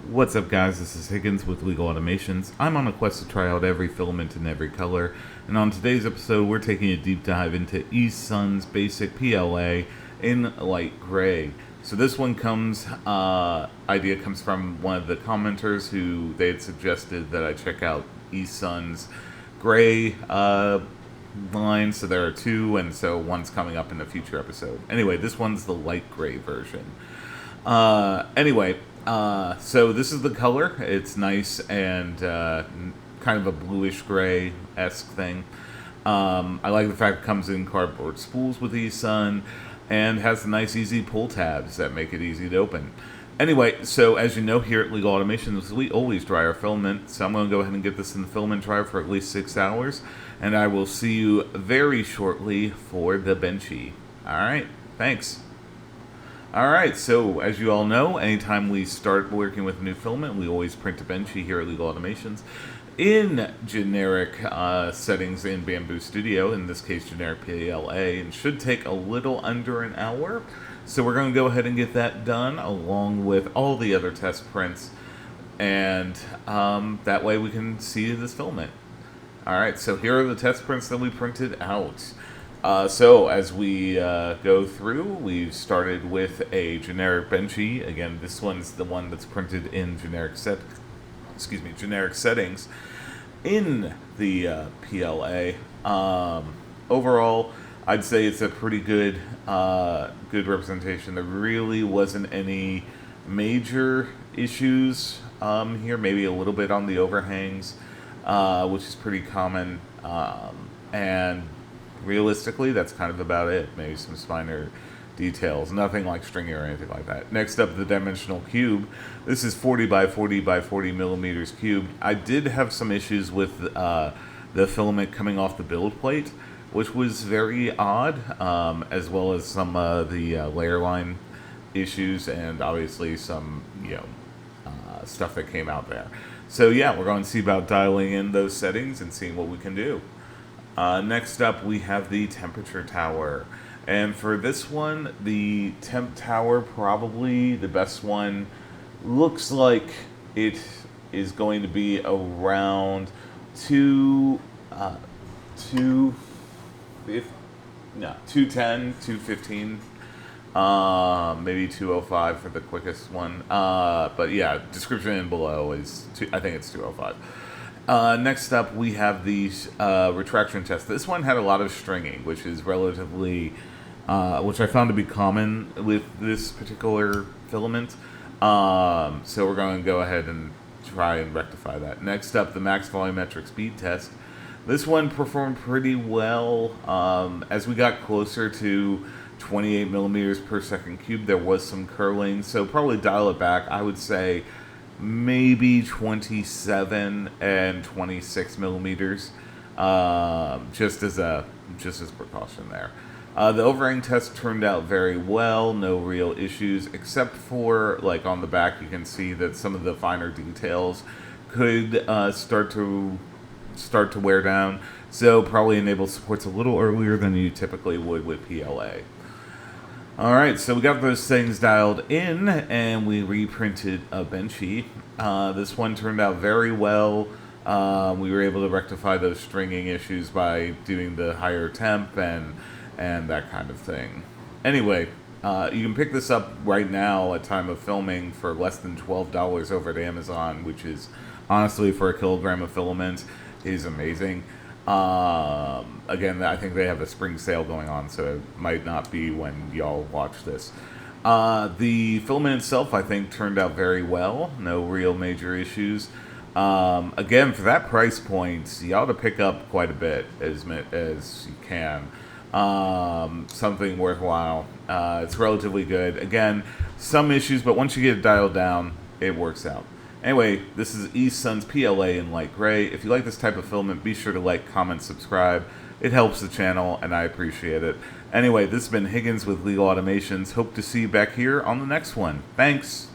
What's up, guys? This is Higgins with Legal Automations. I'm on a quest to try out every filament in every color, and on today's episode we're taking a deep dive into eSun's basic PLA in light gray. So this one idea comes from one of the commenters who they had suggested that I check out eSun's gray line. So there are two, and so one's coming up in a future episode. Anyway, this one's the light gray version. So this is the color. It's nice and kind of a bluish gray-esque thing. I like the fact it comes in cardboard spools with eSun and has the nice easy pull tabs that make it easy to open. Anyway, so as you know, here at Legal Automations, we always dry our filament. So I'm going to go ahead and get this in the filament dryer for at least 6 hours. And I will see you very shortly for the benchy. Alright, thanks. Alright, so as you all know, anytime we start working with a new filament, we always print a benchy here at Legal Automations in generic settings in Bamboo Studio, in this case generic PLA, and should take a little under an hour. So we're going to go ahead and get that done along with all the other test prints, and that way we can see this filament. Alright, so here are the test prints that we printed out. So as we go through, we've started with a generic benchy. Again, this one's the one that's printed in generic settings in the PLA. Overall, I'd say it's a pretty good representation. There really wasn't any major issues here. Maybe a little bit on the overhangs, which is pretty common, and realistically, that's kind of about it. Maybe some minor details. Nothing like stringy or anything like that. Next up, the dimensional cube. This is 40 by 40 by 40 millimeters cubed. I did have some issues with the filament coming off the build plate, which was very odd, as well as some of the layer line issues, and obviously some stuff that came out there. So yeah, we're going to see about dialing in those settings and seeing what we can do. Next up, we have the temperature tower. And for this one, the temp tower, probably the best one, looks like it is going to be around 210, 215, maybe 205 for the quickest one. But yeah, description in below is, I think it's 205. Next up, we have the retraction test. This one had a lot of stringing, which is relatively, which I found to be common with this particular filament. So we're going to go ahead and try and rectify that. Next up, the max volumetric speed test. This one performed pretty well. As we got closer to 28 millimeters per second cube, there was some curling, so probably dial it back. I would say maybe 27 and 26 millimeters, just as precaution there. The overhang test turned out very well, no real issues, except for, like, on the back you can see that some of the finer details could start to wear down, so probably enable supports a little earlier than you typically would with PLA. Alright, so we got those things dialed in, and we reprinted a benchy. This one turned out very well. We were able to rectify those stringing issues by doing the higher temp and that kind of thing. Anyway, you can pick this up right now at time of filming for less than $12 over at Amazon, which is, honestly, for a kilogram of filament, is amazing. Again, I think they have a spring sale going on, so it might not be when y'all watch this. The filament itself, I think, turned out very well. No real major issues. Again, for that price point, you ought to pick up quite a bit as you can. Something worthwhile. It's relatively good. Again, some issues, but once you get it dialed down, it works out. Anyway, this is eSun's PLA in light gray. If you like this type of filament, be sure to like, comment, subscribe. It helps the channel, and I appreciate it. Anyway, this has been Higgins with Legal Automations. Hope to see you back here on the next one. Thanks!